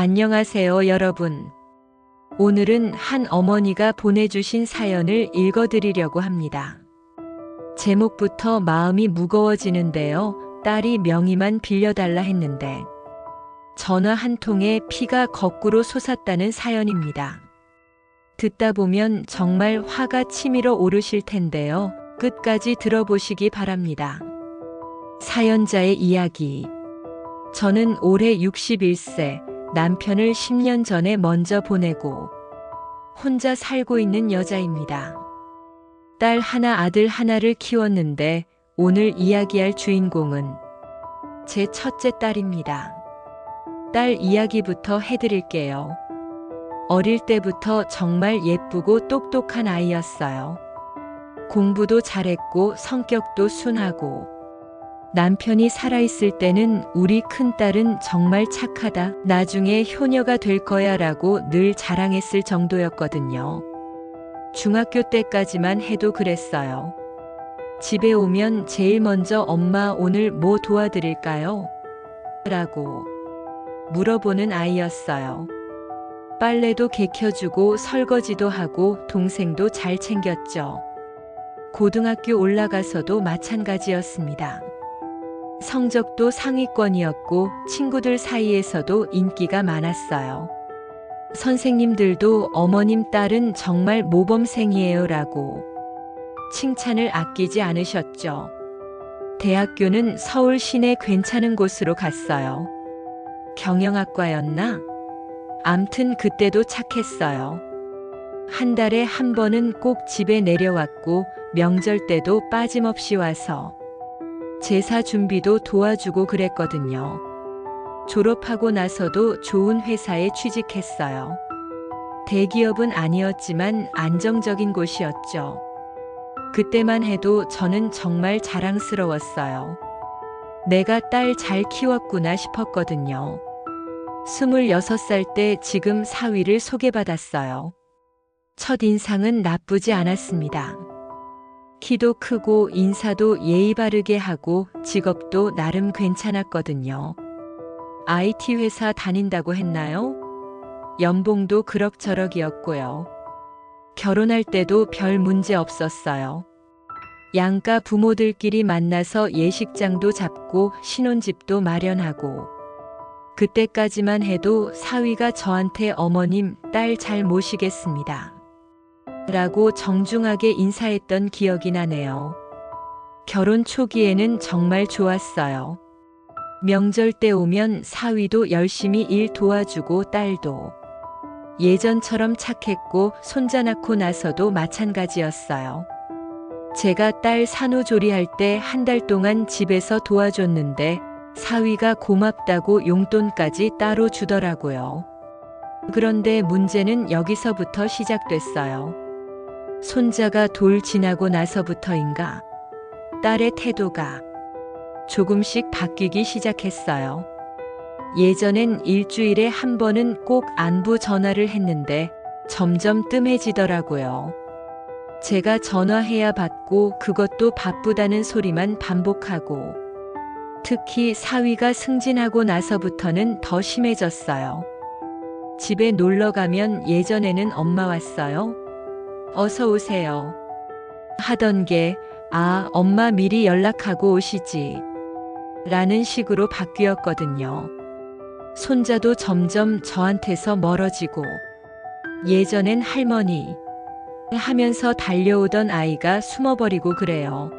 안녕하세요, 여러분. 오늘은 한 어머니가 보내주신 사연을 읽어드리려고 합니다. 제목부터 마음이 무거워지는데요. 딸이 명의만 빌려달라 했는데 전화 한 통에 피가 거꾸로 솟았다는 사연입니다. 듣다 보면 정말 화가 치밀어 오르실 텐데요. 끝까지 들어보시기 바랍니다. 사연자의 이야기. 저는 올해 61세, 남편을 10년 전에 먼저 보내고 혼자 살고 있는 여자입니다. 딸 하나, 아들 하나를 키웠는데 오늘 이야기할 주인공은 제 첫째 딸입니다. 딸 이야기부터 해드릴게요. 어릴 때부터 정말 예쁘고 똑똑한 아이였어요. 공부도 잘했고 성격도 순하고, 남편이 살아있을 때는 우리 큰딸은 정말 착하다, 나중에 효녀가 될 거야 라고 늘 자랑했을 정도였거든요. 중학교 때까지만 해도 그랬어요. 집에 오면 제일 먼저 엄마 오늘 뭐 도와드릴까요? 라고 물어보는 아이였어요. 빨래도 개켜주고 설거지도 하고 동생도 잘 챙겼죠. 고등학교 올라가서도 마찬가지였습니다. 성적도 상위권이었고 친구들 사이에서도 인기가 많았어요. 선생님들도 어머님 딸은 정말 모범생이에요 라고 칭찬을 아끼지 않으셨죠. 대학교는 서울 시내 괜찮은 곳으로 갔어요. 경영학과였나? 암튼 그때도 착했어요. 한 달에 한 번은 꼭 집에 내려왔고 명절 때도 빠짐없이 와서 제사 준비도 도와주고 그랬거든요. 졸업하고 나서도 좋은 회사에 취직했어요. 대기업은 아니었지만 안정적인 곳이었죠. 그때만 해도 저는 정말 자랑스러웠어요. 내가 딸 잘 키웠구나 싶었거든요. 26살 때 지금 사위를 소개받았어요. 첫인상은 나쁘지 않았습니다. 키도 크고 인사도 예의 바르게 하고 직업도 나름 괜찮았거든요. IT 회사 다닌다고 했나요? 연봉도 그럭저럭이었고요. 결혼할 때도 별 문제 없었어요. 양가 부모들끼리 만나서 예식장도 잡고 신혼집도 마련하고, 그때까지만 해도 사위가 저한테 어머님, 딸 잘 모시겠습니다 라고 정중하게 인사했던 기억이 나네요. 결혼 초기에는 정말 좋았어요. 명절 때 오면 사위도 열심히 일 도와주고 딸도 예전처럼 착했고, 손자 낳고 나서도 마찬가지였어요. 제가 딸 산후조리할 때 한 달 동안 집에서 도와줬는데 사위가 고맙다고 용돈까지 따로 주더라고요. 그런데 문제는 여기서부터 시작됐어요. 손자가 돌 지나고 나서부터인가 딸의 태도가 조금씩 바뀌기 시작했어요. 예전엔 일주일에 한 번은 꼭 안부 전화를 했는데 점점 뜸해지더라고요. 제가 전화해야 받고 그것도 바쁘다는 소리만 반복하고, 특히 사위가 승진하고 나서부터는 더 심해졌어요. 집에 놀러 가면 예전에는 엄마 왔어요? 어서 오세요 하던 게, 아, 엄마 미리 연락하고 오시지 라는 식으로 바뀌었거든요. 손자도 점점 저한테서 멀어지고, 예전엔 할머니 하면서 달려오던 아이가 숨어버리고 그래요.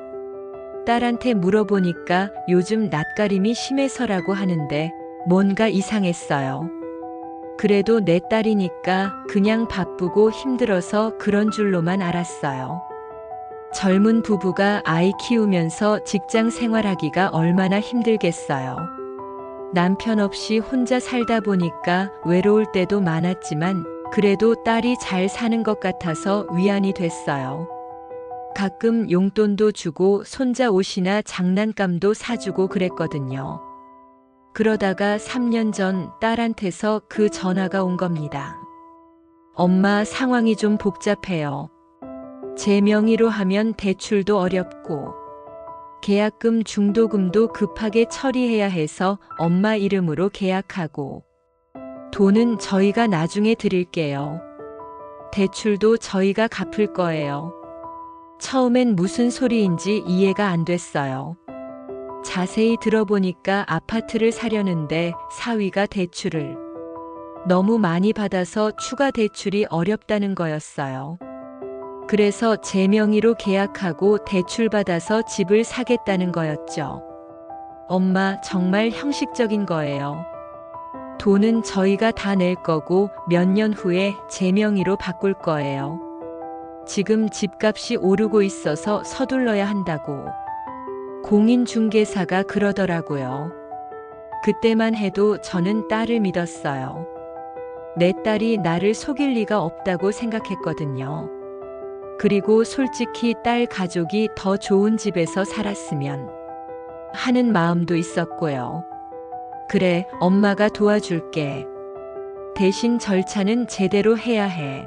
딸한테 물어보니까 요즘 낯가림이 심해서라고 하는데 뭔가 이상했어요. 그래도 내 딸이니까 그냥 바쁘고 힘들어서 그런 줄로만 알았어요. 젊은 부부가 아이 키우면서 직장 생활하기가 얼마나 힘들겠어요. 남편 없이 혼자 살다 보니까 외로울 때도 많았지만 그래도 딸이 잘 사는 것 같아서 위안이 됐어요. 가끔 용돈도 주고 손자 옷이나 장난감도 사주고 그랬거든요. 그러다가 3년 전 딸한테서 그 전화가 온 겁니다. 엄마, 상황이 좀 복잡해요. 제 명의로 하면 대출도 어렵고 계약금 중도금도 급하게 처리해야 해서 엄마 이름으로 계약하고 돈은 저희가 나중에 드릴게요. 대출도 저희가 갚을 거예요. 처음엔 무슨 소리인지 이해가 안 됐어요. 자세히 들어보니까 아파트를 사려는데 사위가 대출을 너무 많이 받아서 추가 대출이 어렵다는 거였어요. 그래서 제 명의로 계약하고 대출받아서 집을 사겠다는 거였죠. 엄마, 정말 형식적인 거예요. 돈은 저희가 다 낼 거고 몇 년 후에 제 명의로 바꿀 거예요. 지금 집값이 오르고 있어서 서둘러야 한다고 공인중개사가 그러더라고요. 그때만 해도 저는 딸을 믿었어요. 내 딸이 나를 속일 리가 없다고 생각했거든요. 그리고 솔직히 딸 가족이 더 좋은 집에서 살았으면 하는 마음도 있었고요. 그래, 엄마가 도와줄게. 대신 절차는 제대로 해야 해.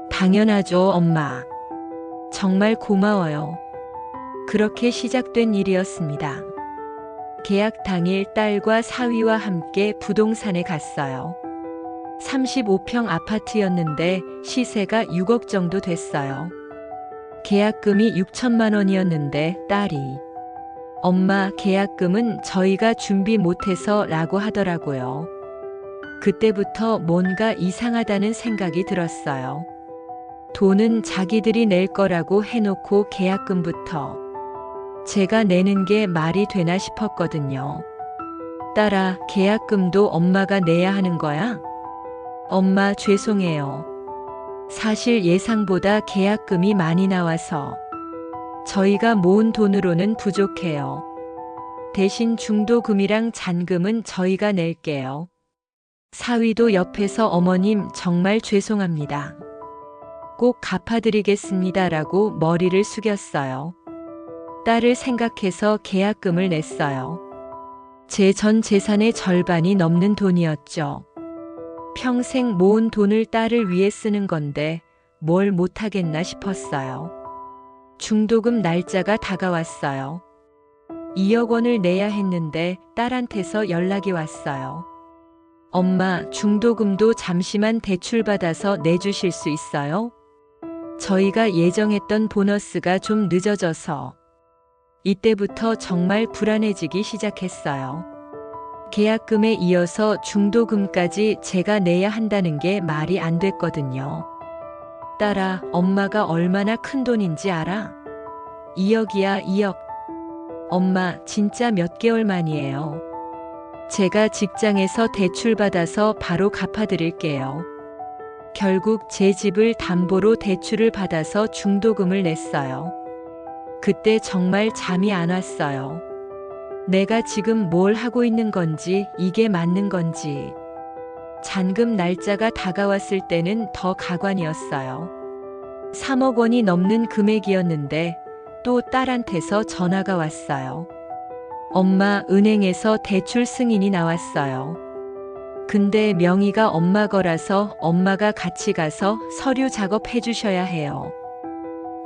당연하죠, 엄마. 정말 고마워요. 그렇게 시작된 일이었습니다. 계약 당일 딸과 사위와 함께 부동산에 갔어요. 35평 아파트였는데 시세가 6억 정도 됐어요. 계약금이 6천만 원이었는데 딸이 엄마, 계약금은 저희가 준비 못해서 라고 하더라고요. 그때부터 뭔가 이상하다는 생각이 들었어요. 돈은 자기들이 낼 거라고 해놓고 계약금부터 제가 내는 게 말이 되나 싶었거든요. 딸아, 계약금도 엄마가 내야 하는 거야? 엄마, 죄송해요. 사실 예상보다 계약금이 많이 나와서 저희가 모은 돈으로는 부족해요. 대신 중도금이랑 잔금은 저희가 낼게요. 사위도 옆에서 어머님 정말 죄송합니다. 꼭 갚아드리겠습니다라고 머리를 숙였어요. 딸을 생각해서 계약금을 냈어요. 제 전 재산의 절반이 넘는 돈이었죠. 평생 모은 돈을 딸을 위해 쓰는 건데 뭘 못하겠나 싶었어요. 중도금 날짜가 다가왔어요. 2억 원을 내야 했는데 딸한테서 연락이 왔어요. 엄마, 중도금도 잠시만 대출받아서 내주실 수 있어요? 저희가 예정했던 보너스가 좀 늦어져서 이때부터 정말 불안해지기 시작했어요. 계약금에 이어서 중도금까지 제가 내야 한다는 게 말이 안 됐거든요. 딸아, 엄마가 얼마나 큰 돈인지 알아? 2억이야, 2억. 엄마, 진짜 몇 개월 만이에요. 제가 직장에서 대출받아서 바로 갚아드릴게요. 결국 제 집을 담보로 대출을 받아서 중도금을 냈어요. 그때 정말 잠이 안 왔어요. 내가 지금 뭘 하고 있는 건지, 이게 맞는 건지. 잔금 날짜가 다가왔을 때는 더 가관이었어요. 3억 원이 넘는 금액이었는데 또 딸한테서 전화가 왔어요. 엄마, 은행에서 대출 승인이 나왔어요. 근데 명의가 엄마 거라서 엄마가 같이 가서 서류 작업해 주셔야 해요.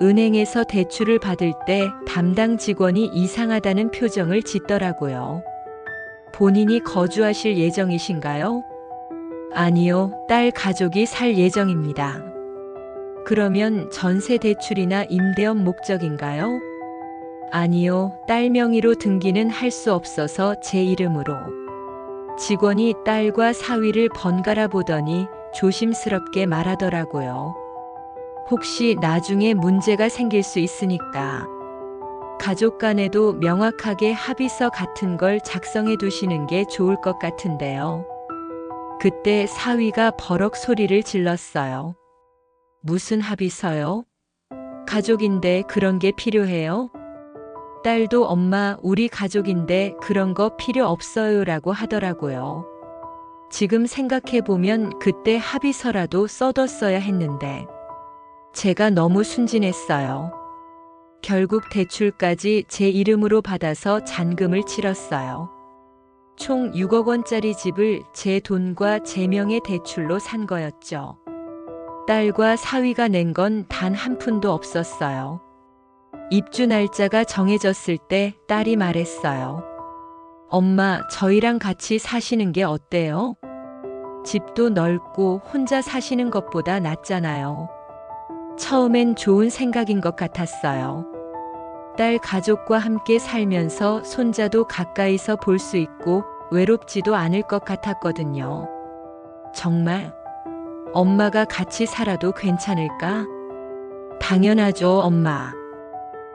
은행에서 대출을 받을 때 담당 직원이 이상하다는 표정을 짓더라고요. 본인이 거주하실 예정이신가요? 아니요, 딸 가족이 살 예정입니다. 그러면 전세 대출이나 임대업 목적인가요? 아니요, 딸 명의로 등기는 할 수 없어서 제 이름으로. 직원이 딸과 사위를 번갈아 보더니 조심스럽게 말하더라고요. 혹시 나중에 문제가 생길 수 있으니까 가족 간에도 명확하게 합의서 같은 걸 작성해 두시는 게 좋을 것 같은데요. 그때 사위가 버럭 소리를 질렀어요. 무슨 합의서요? 가족인데 그런 게 필요해요? 딸도 엄마, 우리 가족인데 그런 거 필요 없어요라고 하더라고요. 지금 생각해보면 그때 합의서라도 써뒀어야 했는데 제가 너무 순진했어요. 결국 대출까지 제 이름으로 받아서 잔금을 치렀어요. 총 6억 원짜리 집을 제 돈과 제 명의 대출로 산 거였죠. 딸과 사위가 낸 건 단 한 푼도 없었어요. 입주 날짜가 정해졌을 때 딸이 말했어요. 엄마, 저희랑 같이 사시는 게 어때요? 집도 넓고 혼자 사시는 것보다 낫잖아요. 처음엔 좋은 생각인 것 같았어요. 딸 가족과 함께 살면서 손자도 가까이서 볼 수 있고 외롭지도 않을 것 같았거든요. 정말 엄마가 같이 살아도 괜찮을까? 당연하죠, 엄마.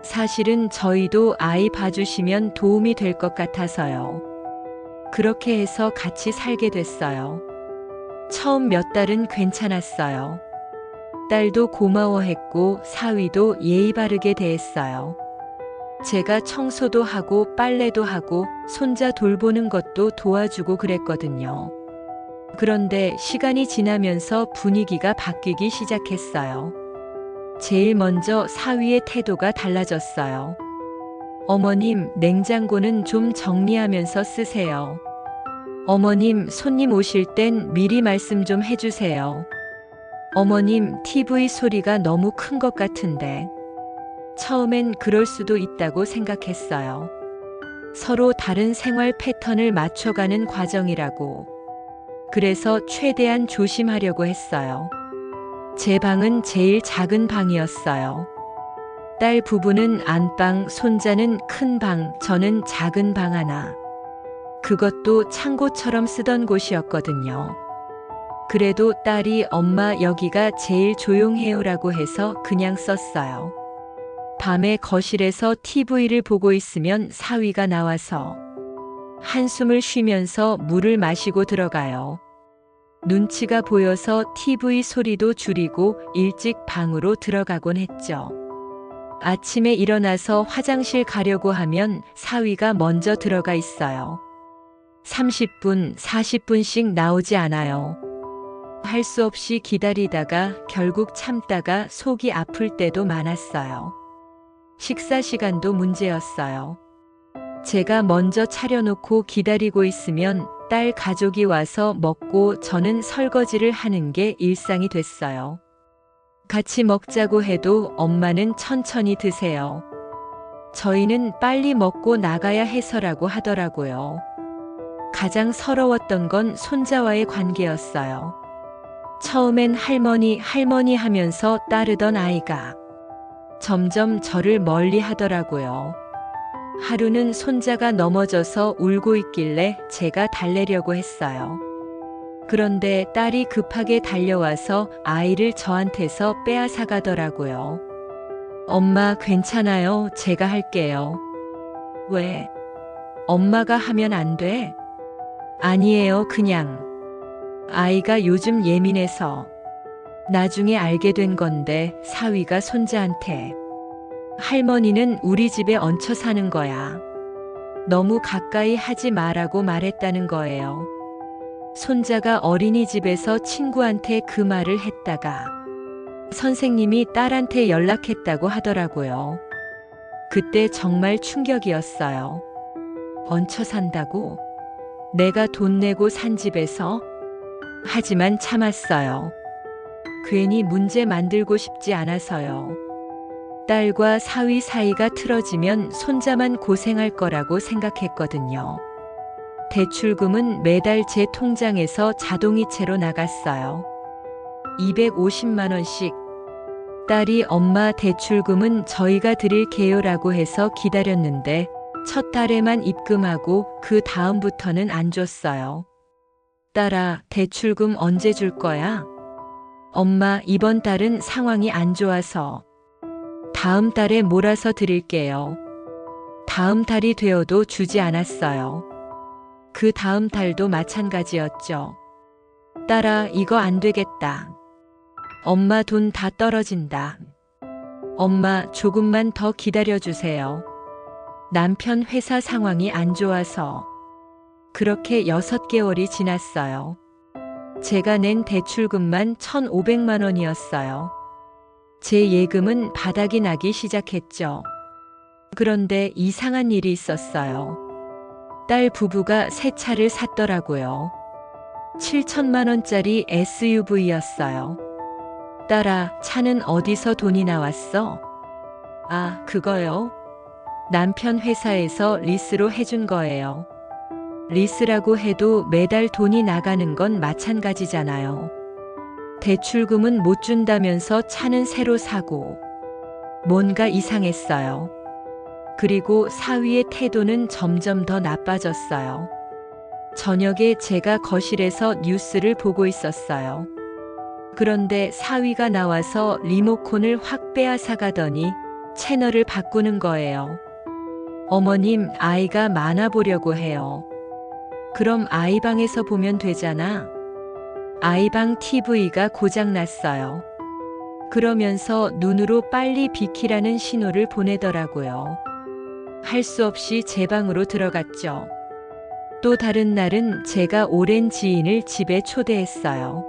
사실은 저희도 아이 봐주시면 도움이 될 것 같아서요. 그렇게 해서 같이 살게 됐어요. 처음 몇 달은 괜찮았어요. 딸도 고마워했고 사위도 예의 바르게 대했어요. 제가 청소도 하고 빨래도 하고 손자 돌보는 것도 도와주고 그랬거든요. 그런데 시간이 지나면서 분위기가 바뀌기 시작했어요. 제일 먼저 사위의 태도가 달라졌어요. 어머님, 냉장고는 좀 정리하면서 쓰세요. 어머님, 손님 오실 땐 미리 말씀 좀 해주세요. 어머님, TV 소리가 너무 큰 것 같은데. 처음엔 그럴 수도 있다고 생각했어요. 서로 다른 생활 패턴을 맞춰가는 과정이라고. 그래서 최대한 조심하려고 했어요. 제 방은 제일 작은 방이었어요. 딸 부부는 안방, 손자는 큰 방, 저는 작은 방 하나. 그것도 창고처럼 쓰던 곳이었거든요. 그래도 딸이 엄마 여기가 제일 조용해요라고 해서 그냥 썼어요. 밤에 거실에서 TV를 보고 있으면 사위가 나와서 한숨을 쉬면서 물을 마시고 들어가요. 눈치가 보여서 TV 소리도 줄이고 일찍 방으로 들어가곤 했죠. 아침에 일어나서 화장실 가려고 하면 사위가 먼저 들어가 있어요. 30분, 40분씩 나오지 않아요. 할 수 없이 기다리다가 결국 참다가 속이 아플 때도 많았어요. 식사 시간도 문제였어요. 제가 먼저 차려놓고 기다리고 있으면 딸 가족이 와서 먹고 저는 설거지를 하는 게 일상이 됐어요. 같이 먹자고 해도 엄마는 천천히 드세요. 저희는 빨리 먹고 나가야 해서라고 하더라고요. 가장 서러웠던 건 손자와의 관계였어요. 처음엔 할머니, 할머니 하면서 따르던 아이가 점점 저를 멀리 하더라고요. 하루는 손자가 넘어져서 울고 있길래 제가 달래려고 했어요. 그런데 딸이 급하게 달려와서 아이를 저한테서 빼앗아 가더라고요. 엄마 괜찮아요. 제가 할게요. 왜? 엄마가 하면 안 돼? 아니에요. 그냥. 아이가 요즘 예민해서. 나중에 알게 된 건데 사위가 손자한테 할머니는 우리 집에 얹혀 사는 거야. 너무 가까이 하지 말라고 말했다는 거예요. 손자가 어린이집에서 친구한테 그 말을 했다가 선생님이 딸한테 연락했다고 하더라고요. 그때 정말 충격이었어요. 얹혀 산다고? 내가 돈 내고 산 집에서? 하지만 참았어요. 괜히 문제 만들고 싶지 않아서요. 딸과 사위 사이가 틀어지면 손자만 고생할 거라고 생각했거든요. 대출금은 매달 제 통장에서 자동이체로 나갔어요. 250만 원씩. 딸이 엄마 대출금은 저희가 드릴게요라고 해서 기다렸는데 첫 달에만 입금하고 그 다음부터는 안 줬어요. 딸아, 대출금 언제 줄 거야? 엄마, 이번 달은 상황이 안 좋아서. 다음 달에 몰아서 드릴게요. 다음 달이 되어도 주지 않았어요. 그 다음 달도 마찬가지였죠. 딸아, 이거 안 되겠다. 엄마 돈 다 떨어진다. 엄마, 조금만 더 기다려주세요. 남편 회사 상황이 안 좋아서. 그렇게 6개월이 지났어요. 제가 낸 대출금만 1,500만 원이었어요. 제 예금은 바닥이 나기 시작했죠. 그런데 이상한 일이 있었어요. 딸 부부가 새 차를 샀더라고요. 7천만 원짜리 SUV였어요. 딸아, 차는 어디서 돈이 나왔어? 아, 그거요? 남편 회사에서 리스로 해준 거예요. 리스라고 해도 매달 돈이 나가는 건 마찬가지잖아요. 대출금은 못 준다면서 차는 새로 사고. 뭔가 이상했어요. 그리고 사위의 태도는 점점 더 나빠졌어요. 저녁에 제가 거실에서 뉴스를 보고 있었어요. 그런데 사위가 나와서 리모컨을 확 빼앗아 가더니 채널을 바꾸는 거예요. 어머님, 아이가 만화 보려고 해요. 그럼 아이 방에서 보면 되잖아. 아이 방 TV가 고장났어요. 그러면서 눈으로 빨리 비키라는 신호를 보내더라고요. 할 수 없이 제 방으로 들어갔죠. 또 다른 날은 제가 오랜 지인을 집에 초대했어요.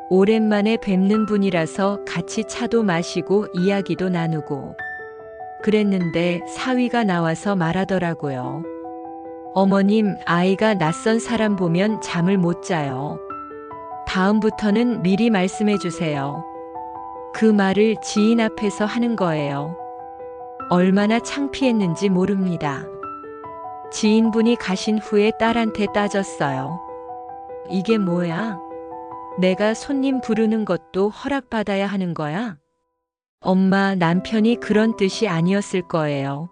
오랜만에 뵙는 분이라서 같이 차도 마시고 이야기도 나누고 그랬는데 사위가 나와서 말하더라고요. 어머님, 아이가 낯선 사람 보면 잠을 못 자요. 다음부터는 미리 말씀해 주세요. 그 말을 지인 앞에서 하는 거예요. 얼마나 창피했는지 모릅니다. 지인분이 가신 후에 딸한테 따졌어요. 이게 뭐야? 내가 손님 부르는 것도 허락받아야 하는 거야? 엄마, 남편이 그런 뜻이 아니었을 거예요.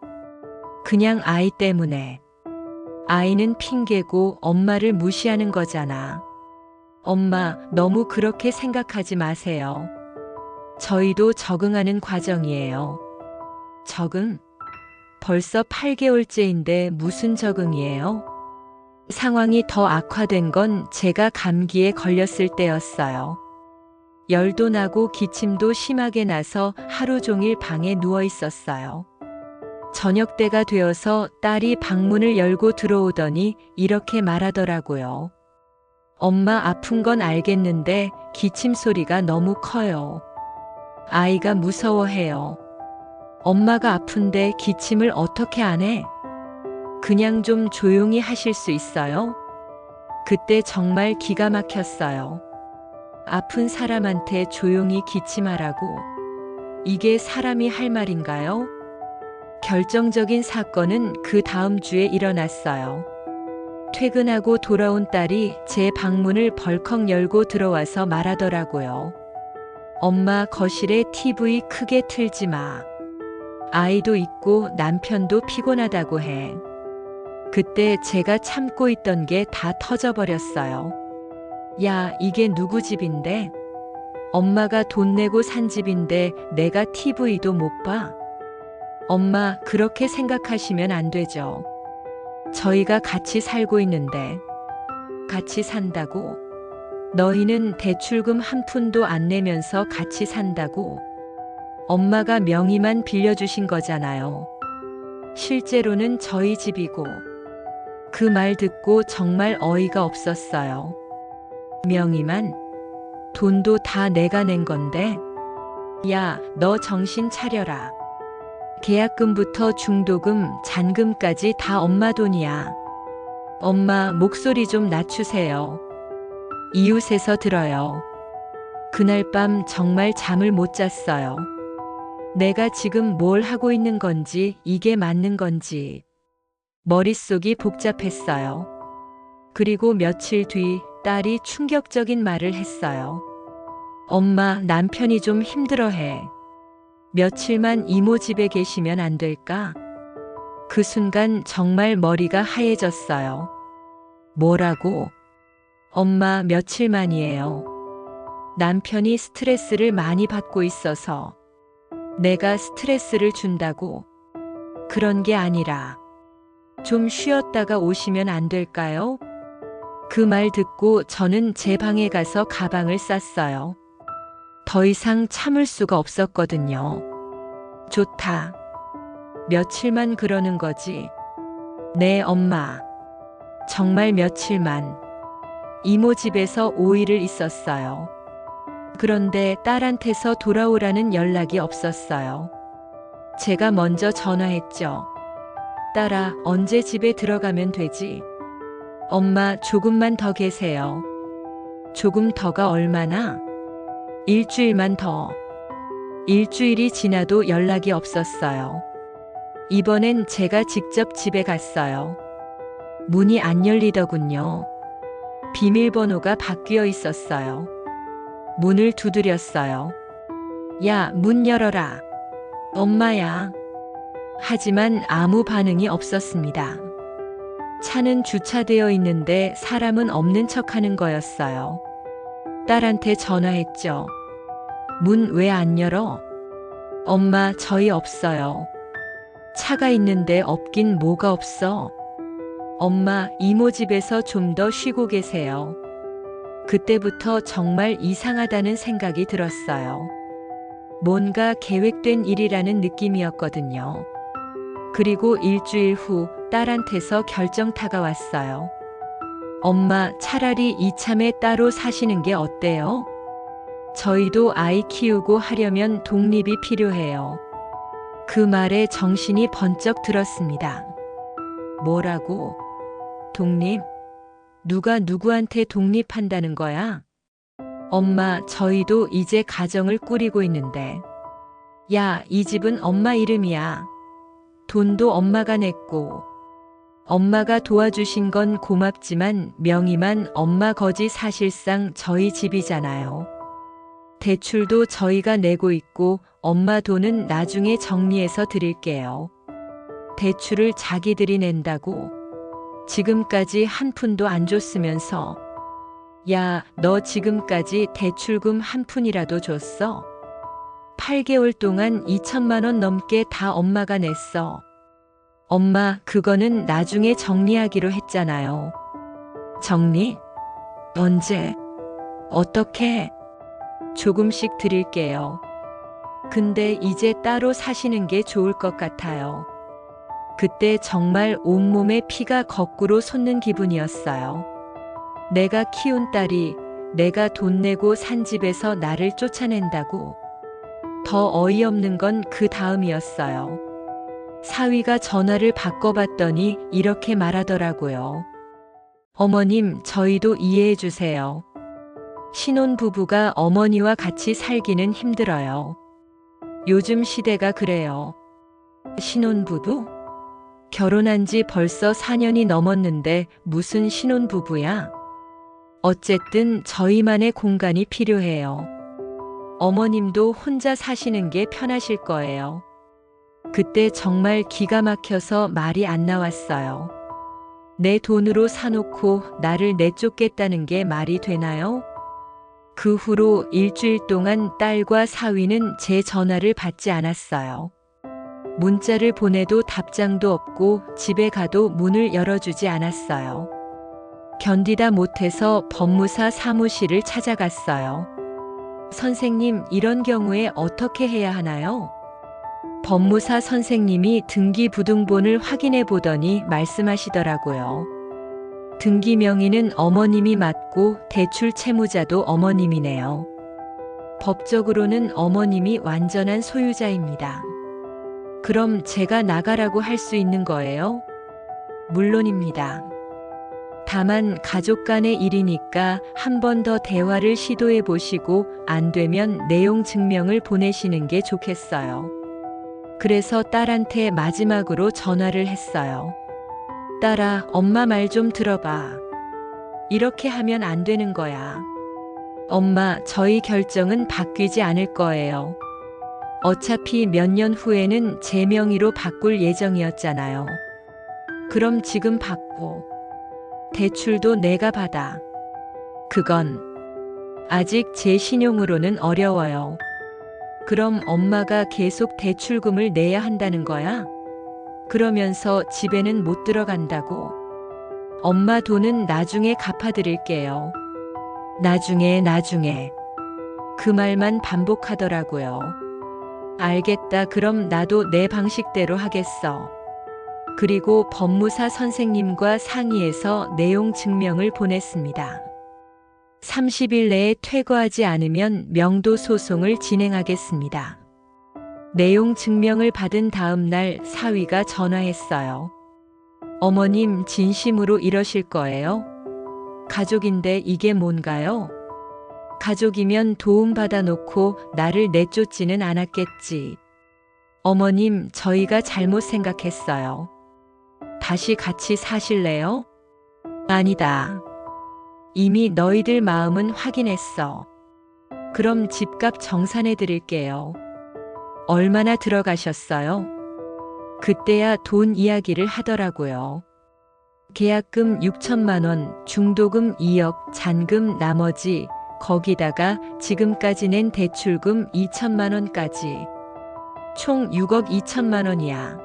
그냥 아이 때문에. 아이는 핑계고 엄마를 무시하는 거잖아. 엄마, 너무 그렇게 생각하지 마세요. 저희도 적응하는 과정이에요. 적응? 벌써 8개월째인데 무슨 적응이에요? 상황이 더 악화된 건 제가 감기에 걸렸을 때였어요. 열도 나고 기침도 심하게 나서 하루 종일 방에 누워 있었어요. 저녁 때가 되어서 딸이 방문을 열고 들어오더니 이렇게 말하더라고요. 엄마, 아픈 건 알겠는데 기침 소리가 너무 커요. 아이가 무서워해요. 엄마가 아픈데 기침을 어떻게 안 해? 그냥 좀 조용히 하실 수 있어요? 그때 정말 기가 막혔어요. 아픈 사람한테 조용히 기침하라고. 이게 사람이 할 말인가요? 결정적인 사건은 그 다음 주에 일어났어요. 퇴근하고 돌아온 딸이 제 방문을 벌컥 열고 들어와서 말하더라고요. 엄마, 거실에 TV 크게 틀지 마. 아이도 있고 남편도 피곤하다고 해. 그때 제가 참고 있던 게 다 터져버렸어요. 야, 이게 누구 집인데? 엄마가 돈 내고 산 집인데 내가 TV도 못 봐? 엄마, 그렇게 생각하시면 안 되죠. 저희가 같이 살고 있는데. 같이 산다고? 너희는 대출금 한 푼도 안 내면서 같이 산다고? 엄마가 명의만 빌려주신 거잖아요. 실제로는 저희 집이고. 그 말 듣고 정말 어이가 없었어요. 명의만? 돈도 다 내가 낸 건데? 야, 너 정신 차려라. 계약금부터 중도금, 잔금까지 다 엄마 돈이야. 엄마, 목소리 좀 낮추세요. 이웃에서 들어요. 그날 밤 정말 잠을 못 잤어요. 내가 지금 뭘 하고 있는 건지, 이게 맞는 건지. 머릿속이 복잡했어요. 그리고 며칠 뒤 딸이 충격적인 말을 했어요. 엄마, 남편이 좀 힘들어해. 며칠만 이모 집에 계시면 안 될까? 그 순간 정말 머리가 하얘졌어요. 뭐라고? 엄마, 며칠만이에요. 남편이 스트레스를 많이 받고 있어서. 내가 스트레스를 준다고? 그런 게 아니라. 좀 쉬었다가 오시면 안 될까요? 그 말 듣고 저는 제 방에 가서 가방을 쌌어요. 더 이상 참을 수가 없었거든요. 좋다. 며칠만 그러는 거지. 네, 엄마. 정말 며칠만. 이모 집에서 5일을 있었어요. 그런데 딸한테서 돌아오라는 연락이 없었어요. 제가 먼저 전화했죠. 딸아, 언제 집에 들어가면 되지? 엄마, 조금만 더 계세요. 조금 더가 얼마나? 일주일만 더. 일주일이 지나도 연락이 없었어요. 이번엔 제가 직접 집에 갔어요. 문이 안 열리더군요. 비밀번호가 바뀌어 있었어요. 문을 두드렸어요. 야, 문 열어라. 엄마야. 하지만 아무 반응이 없었습니다. 차는 주차되어 있는데 사람은 없는 척 하는 거였어요. 딸한테 전화했죠. 문 왜 안 열어? 엄마, 저희 없어요. 차가 있는데 없긴 뭐가 없어. 엄마, 이모 집에서 좀 더 쉬고 계세요. 그때부터 정말 이상하다는 생각이 들었어요. 뭔가 계획된 일이라는 느낌이었거든요. 그리고 일주일 후 딸한테서 결정타가 왔어요. 엄마, 차라리 이참에 따로 사시는 게 어때요? 저희도 아이 키우고 하려면 독립이 필요해요. 그 말에 정신이 번쩍 들었습니다. 뭐라고? 독립? 누가 누구한테 독립한다는 거야? 엄마, 저희도 이제 가정을 꾸리고 있는데. 야, 이 집은 엄마 이름이야. 돈도 엄마가 냈고. 엄마가 도와주신 건 고맙지만 명의만 엄마 거지 사실상 저희 집이잖아요. 대출도 저희가 내고 있고 엄마 돈은 나중에 정리해서 드릴게요. 대출을 자기들이 낸다고? 지금까지 한 푼도 안 줬으면서. 야, 너 지금까지 대출금 한 푼이라도 줬어? 8개월 동안 2천만 원 넘게 다 엄마가 냈어. 엄마, 그거는 나중에 정리하기로 했잖아요. 정리? 언제? 어떻게? 조금씩 드릴게요. 근데 이제 따로 사시는 게 좋을 것 같아요. 그때 정말 온몸에 피가 거꾸로 솟는 기분이었어요. 내가 키운 딸이 내가 돈 내고 산 집에서 나를 쫓아낸다고. 더 어이없는 건 그 다음이었어요. 사위가 전화를 바꿔봤더니 이렇게 말하더라고요. 어머님, 저희도 이해해 주세요. 신혼부부가 어머니와 같이 살기는 힘들어요. 요즘 시대가 그래요. 신혼부부? 결혼한 지 벌써 4년이 넘었는데 무슨 신혼부부야? 어쨌든 저희만의 공간이 필요해요. 어머님도 혼자 사시는 게 편하실 거예요. 그때 정말 기가 막혀서 말이 안 나왔어요. 내 돈으로 사놓고 나를 내쫓겠다는 게 말이 되나요? 그 후로 일주일 동안 딸과 사위는 제 전화를 받지 않았어요. 문자를 보내도 답장도 없고 집에 가도 문을 열어주지 않았어요. 견디다 못해서 법무사 사무실을 찾아갔어요. 선생님, 이런 경우에 어떻게 해야 하나요? 법무사 선생님이 등기부등본을 확인해 보더니 말씀하시더라고요. 등기 명의는 어머님이 맞고 대출 채무자도 어머님이네요. 법적으로는 어머님이 완전한 소유자입니다. 그럼 제가 나가라고 할 수 있는 거예요? 물론입니다. 다만 가족 간의 일이니까 한 번 더 대화를 시도해 보시고 안 되면 내용 증명을 보내시는 게 좋겠어요. 그래서 딸한테 마지막으로 전화를 했어요. 딸아, 엄마 말 좀 들어봐. 이렇게 하면 안 되는 거야. 엄마, 저희 결정은 바뀌지 않을 거예요. 어차피 몇 년 후에는 제 명의로 바꿀 예정이었잖아요. 그럼 지금 바꿔. 대출도 내가 받아. 그건 아직 제 신용으로는 어려워요. 그럼 엄마가 계속 대출금을 내야 한다는 거야? 그러면서 집에는 못 들어간다고. 엄마 돈은 나중에 갚아드릴게요. 나중에. 그 말만 반복하더라고요. 알겠다. 그럼 나도 내 방식대로 하겠어. 그리고 법무사 선생님과 상의해서 내용 증명을 보냈습니다. 30일 내에 퇴거하지 않으면 명도 소송을 진행하겠습니다. 내용 증명을 받은 다음 날 사위가 전화했어요. 어머님, 진심으로 이러실 거예요? 가족인데 이게 뭔가요? 가족이면 도움받아 놓고 나를 내쫓지는 않았겠지. 어머님, 저희가 잘못 생각했어요. 다시 같이 사실래요? 아니다. 이미 너희들 마음은 확인했어. 그럼 집값 정산해 드릴게요. 얼마나 들어가셨어요? 그때야 돈 이야기를 하더라고요. 계약금 6천만 원, 중도금 2억, 잔금 나머지, 거기다가 지금까지 낸 대출금 2천만 원까지. 총 6억 2천만 원이야.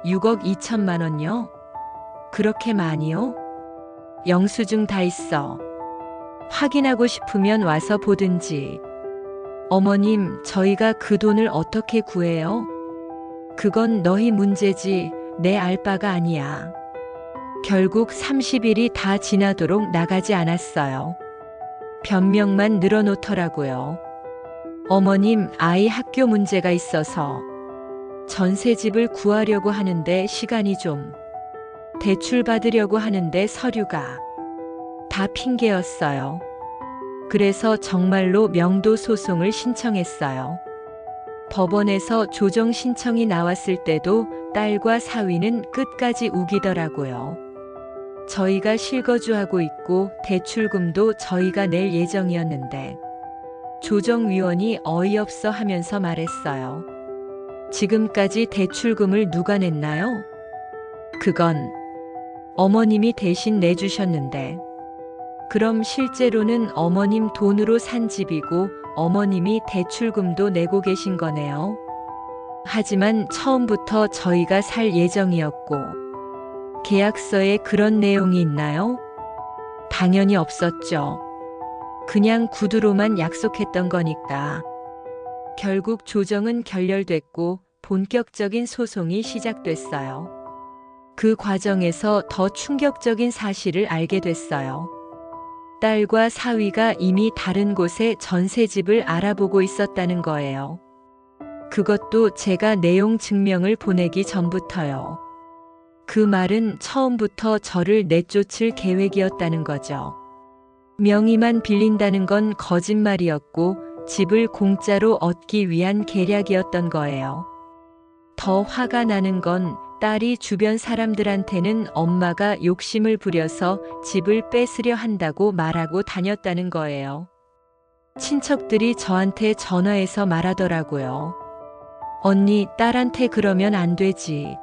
6억 2천만 원요? 그렇게 많이요? 영수증 다 있어. 확인하고 싶으면 와서 보든지. 어머님, 저희가 그 돈을 어떻게 구해요? 그건 너희 문제지, 내 알 바가 아니야. 결국 30일이 다 지나도록 나가지 않았어요. 변명만 늘어놓더라고요. 어머님, 아이 학교 문제가 있어서 전세집을 구하려고 하는데 시간이 좀, 대출 받으려고 하는데 서류가, 다 핑계였어요. 그래서 정말로 명도 소송을 신청했어요. 법원에서 조정 신청이 나왔을 때도 딸과 사위는 끝까지 우기더라고요. 저희가 실거주하고 있고 대출금도 저희가 낼 예정이었는데 조정위원이 어이없어 하면서 말했어요. 지금까지 대출금을 누가 냈나요? 그건 어머님이 대신 내주셨는데. 그럼 실제로는 어머님 돈으로 산 집이고 어머님이 대출금도 내고 계신 거네요. 하지만 처음부터 저희가 살 예정이었고, 계약서에 그런 내용이 있나요? 당연히 없었죠. 그냥 구두로만 약속했던 거니까. 결국 조정은 결렬됐고 본격적인 소송이 시작됐어요. 그 과정에서 더 충격적인 사실을 알게 됐어요. 딸과 사위가 이미 다른 곳에 전세집을 알아보고 있었다는 거예요. 그것도 제가 내용 증명을 보내기 전부터요. 그 말은 처음부터 저를 내쫓을 계획이었다는 거죠. 명의만 빌린다는 건 거짓말이었고 집을 공짜로 얻기 위한 계략이었던 거예요. 더 화가 나는 건 딸이 주변 사람들한테는 엄마가 욕심을 부려서 집을 뺏으려 한다고 말하고 다녔다는 거예요. 친척들이 저한테 전화해서 말하더라고요. 언니, 딸한테 그러면 안 되지.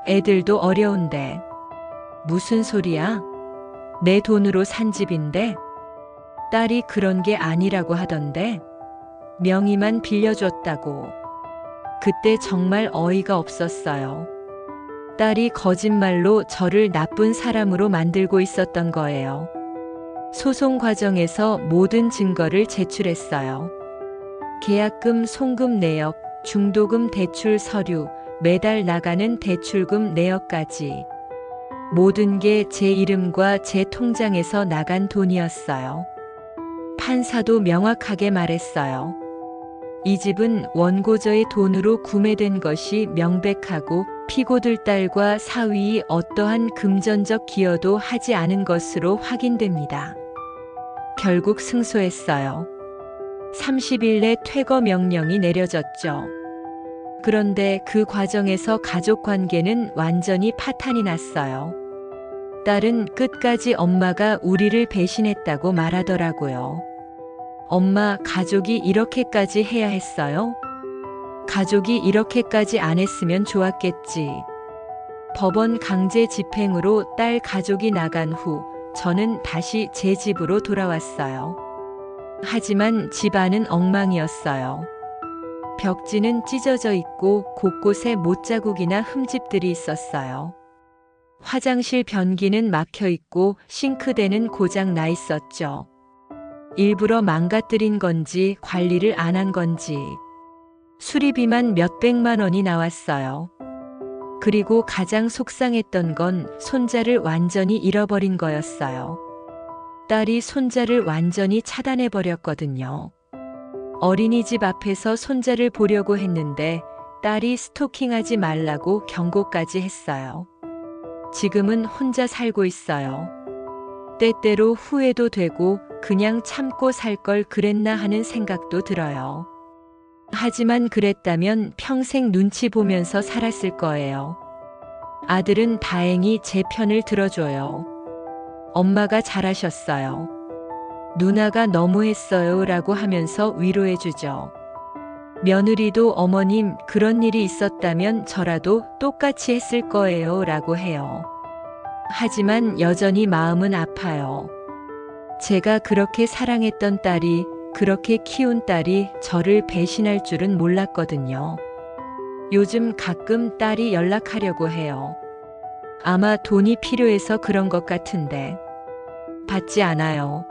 애들도 어려운데. 무슨 소리야? 내 돈으로 산 집인데? 딸이 그런 게 아니라고 하던데? 명의만 빌려줬다고. 그때 정말 어이가 없었어요. 딸이 거짓말로 저를 나쁜 사람으로 만들고 있었던 거예요. 소송 과정에서 모든 증거를 제출했어요. 계약금 송금 내역, 중도금 대출 서류, 매달 나가는 대출금 내역까지. 모든 게 제 이름과 제 통장에서 나간 돈이었어요. 판사도 명확하게 말했어요. 이 집은 원고저의 돈으로 구매된 것이 명백하고 피고들 딸과 사위이 어떠한 금전적 기여도 하지 않은 것으로 확인됩니다. 결국 승소했어요. 30일 내 퇴거 명령이 내려졌죠. 그런데 그 과정에서 가족 관계는 완전히 파탄이 났어요. 딸은 끝까지 엄마가 우리를 배신했다고 말하더라고요. 엄마, 가족이 이렇게까지 해야 했어요? 가족이 이렇게까지 안 했으면 좋았겠지. 법원 강제 집행으로 딸 가족이 나간 후 저는 다시 제 집으로 돌아왔어요. 하지만 집안은 엉망이었어요. 벽지는 찢어져 있고 곳곳에 못자국이나 흠집들이 있었어요. 화장실 변기는 막혀 있고 싱크대는 고장 나 있었죠. 일부러 망가뜨린 건지 관리를 안 한 건지 수리비만 몇백만 원이 나왔어요. 그리고 가장 속상했던 건 손자를 완전히 잃어버린 거였어요. 딸이 손자를 완전히 차단해버렸거든요. 어린이집 앞에서 손자를 보려고 했는데 딸이 스토킹하지 말라고 경고까지 했어요. 지금은 혼자 살고 있어요. 때때로 후회도 되고 그냥 참고 살 걸 그랬나 하는 생각도 들어요. 하지만 그랬다면 평생 눈치 보면서 살았을 거예요. 아들은 다행히 제 편을 들어줘요. 엄마가 잘하셨어요. 누나가 너무했어요 라고 하면서 위로해주죠. 며느리도 어머님 그런 일이 있었다면 저라도 똑같이 했을 거예요 라고 해요. 하지만 여전히 마음은 아파요. 제가 그렇게 사랑했던 딸이, 그렇게 키운 딸이 저를 배신할 줄은 몰랐거든요. 요즘 가끔 딸이 연락하려고 해요. 아마 돈이 필요해서 그런 것 같은데 받지 않아요.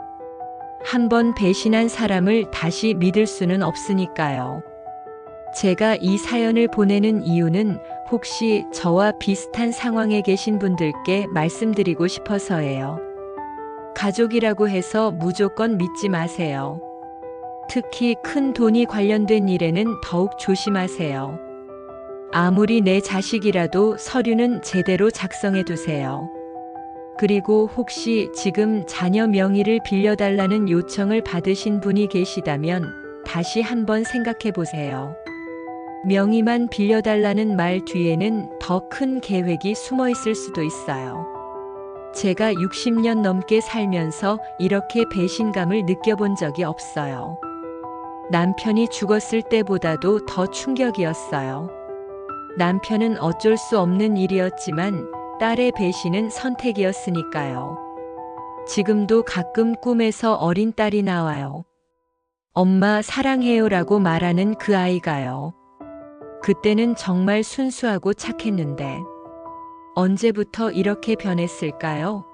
한번 배신한 사람을 다시 믿을 수는 없으니까요. 제가 이 사연을 보내는 이유는 혹시 저와 비슷한 상황에 계신 분들께 말씀드리고 싶어서예요. 가족이라고 해서 무조건 믿지 마세요. 특히 큰 돈이 관련된 일에는 더욱 조심하세요. 아무리 내 자식이라도 서류는 제대로 작성해 두세요. 그리고 혹시 지금 자녀 명의를 빌려달라는 요청을 받으신 분이 계시다면 다시 한번 생각해 보세요. 명의만 빌려달라는 말 뒤에는 더 큰 계획이 숨어 있을 수도 있어요. 제가 60년 넘게 살면서 이렇게 배신감을 느껴본 적이 없어요. 남편이 죽었을 때보다도 더 충격이었어요. 남편은 어쩔 수 없는 일이었지만 딸의 배신은 선택이었으니까요. 지금도 가끔 꿈에서 어린 딸이 나와요. 엄마 사랑해요라고 말하는 그 아이가요. 그때는 정말 순수하고 착했는데 언제부터 이렇게 변했을까요?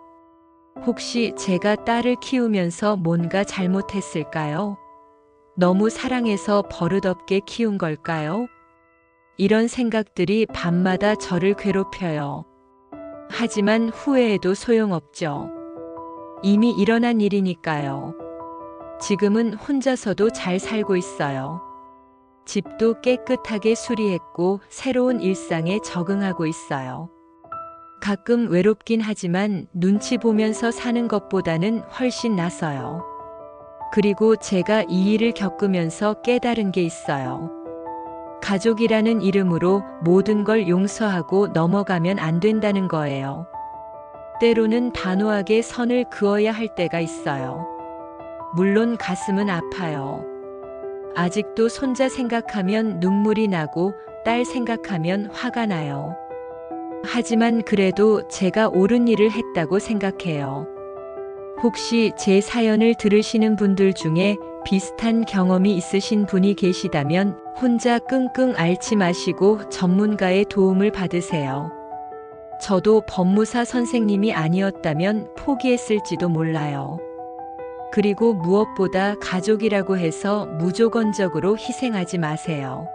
혹시 제가 딸을 키우면서 뭔가 잘못했을까요? 너무 사랑해서 버릇없게 키운 걸까요? 이런 생각들이 밤마다 저를 괴롭혀요. 하지만 후회해도 소용없죠. 이미 일어난 일이니까요. 지금은 혼자서도 잘 살고 있어요. 집도 깨끗하게 수리했고 새로운 일상에 적응하고 있어요. 가끔 외롭긴 하지만 눈치 보면서 사는 것보다는 훨씬 나서요. 그리고 제가 이 일을 겪으면서 깨달은 게 있어요. 가족이라는 이름으로 모든 걸 용서하고 넘어가면 안 된다는 거예요. 때로는 단호하게 선을 그어야 할 때가 있어요. 물론 가슴은 아파요. 아직도 손자 생각하면 눈물이 나고 딸 생각하면 화가 나요. 하지만 그래도 제가 옳은 일을 했다고 생각해요. 혹시 제 사연을 들으시는 분들 중에 비슷한 경험이 있으신 분이 계시다면 혼자 끙끙 앓지 마시고 전문가의 도움을 받으세요. 저도 법무사 선생님이 아니었다면 포기했을지도 몰라요. 그리고 무엇보다 가족이라고 해서 무조건적으로 희생하지 마세요.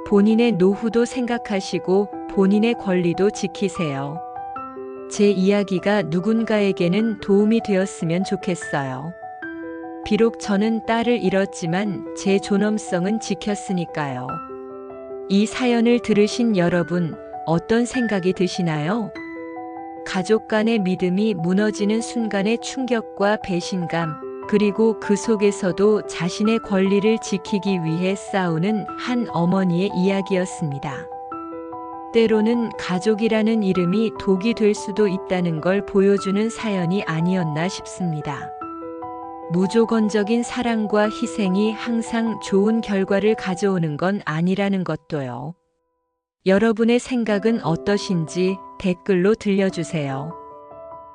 본인의 노후도 생각하시고 본인의 권리도 지키세요. 제 이야기가 누군가에게는 도움이 되었으면 좋겠어요. 비록 저는 딸을 잃었지만 제 존엄성은 지켰으니까요. 이 사연을 들으신 여러분, 어떤 생각이 드시나요? 가족 간의 믿음이 무너지는 순간의 충격과 배신감, 그리고 그 속에서도 자신의 권리를 지키기 위해 싸우는 한 어머니의 이야기였습니다. 때로는 가족이라는 이름이 독이 될 수도 있다는 걸 보여주는 사연이 아니었나 싶습니다. 무조건적인 사랑과 희생이 항상 좋은 결과를 가져오는 건 아니라는 것도요. 여러분의 생각은 어떠신지 댓글로 들려주세요.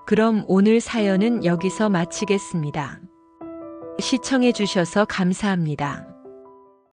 그럼 오늘 사연은 여기서 마치겠습니다. 시청해주셔서 감사합니다.